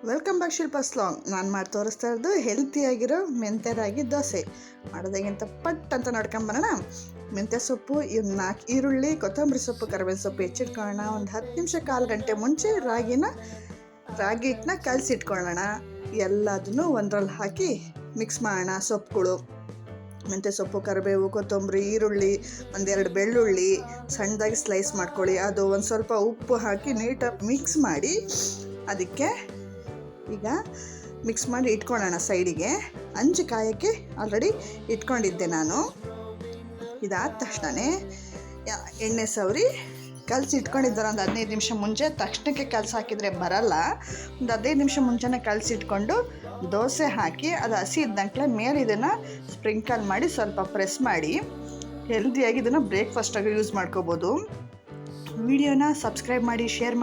Welcome back Shilpa's long. ನಾನು ಮಾಡಿ ತೋರಿಸ್ತಾ ಇರೋದು ಹೆಲ್ತಿಯಾಗಿರೋ ಮೆಂತ್ಯ ರಾಗಿ ದೋಸೆ ಮಾಡೋದಾಗಿಂತ ಪಟ್ ಅಂತ ನೋಡ್ಕೊಂಬರೋಣ. ಮೆಂತ್ಯ ಸೊಪ್ಪು, 4 ಈರುಳ್ಳಿ, ಕೊತ್ತಂಬರಿ ಸೊಪ್ಪು, ಕರಿಬೇವಿನ ಸೊಪ್ಪು ಹೆಚ್ಚಿಟ್ಕೊಳ್ಳೋಣ. ಒಂದು 10 ನಿಮಿಷ, ಕಾಲು ಗಂಟೆ ಮುಂಚೆ ರಾಗಿ ಹಿಟ್ಟನ್ನ ಕಲಸಿಟ್ಕೊಳ್ಳೋಣ. ಎಲ್ಲದನ್ನು ಒಂದರಲ್ಲಿ ಹಾಕಿ ಮಿಕ್ಸ್ ಮಾಡೋಣ. ಸೊಪ್ಪುಗಳು, ಮೆಂತ್ಯ ಸೊಪ್ಪು, ಕರಿಬೇವು, ಕೊತ್ತಂಬರಿ, ಈರುಳ್ಳಿ, 1-2 ಬೆಳ್ಳುಳ್ಳಿ ಸಣ್ಣದಾಗಿ ಸ್ಲೈಸ್ ಮಾಡ್ಕೊಳ್ಳಿ. ಅದು ಒಂದು ಸ್ವಲ್ಪ ಉಪ್ಪು ಹಾಕಿ ನೀಟಾಗಿ ಮಿಕ್ಸ್ ಮಾಡಿ ಅದಕ್ಕೆ ಈಗ ಮಿಕ್ಸ್ ಮಾಡಿ ಇಟ್ಕೊಳ್ಳೋಣ ಸೈಡಿಗೆ. ಅಂಚು ಕಾಯೋಕ್ಕೆ ಆಲ್ರೆಡಿ ಇಟ್ಕೊಂಡಿದ್ದೆ ನಾನು. ಇದಾದ ತಕ್ಷಣವೇ ಎಣ್ಣೆ ಸವರಿ ಕಲಸಿ ಇಟ್ಕೊಂಡಿದ್ದಾರೆ. ಒಂದು 15 ನಿಮಿಷ ಮುಂಚೆ, ತಕ್ಷಣಕ್ಕೆ ಕಲಸಿ ಹಾಕಿದರೆ ಬರಲ್ಲ. ಒಂದು 15 ನಿಮಿಷ ಮುಂಚೆನೇ ಕಲಸಿಟ್ಕೊಂಡು ದೋಸೆ ಹಾಕಿ ಅದು ಹಸಿ ಇದ್ದಂಕ್ಲೆ ಮೇಲೆ ಇದನ್ನು ಸ್ಪ್ರಿಂಕಲ್ ಮಾಡಿ ಸ್ವಲ್ಪ ಪ್ರೆಸ್ ಮಾಡಿ ಹೆಲ್ದಿಯಾಗಿ ಇದನ್ನು ಬ್ರೇಕ್ಫಾಸ್ಟಾಗಿ ಯೂಸ್ ಮಾಡ್ಕೋಬೋದು. ವಿಡಿಯೋನ ಸಬ್ಸ್ಕ್ರೈಬ್ ಮಾಡಿ, ಶೇರ್ ಮಾಡಿ.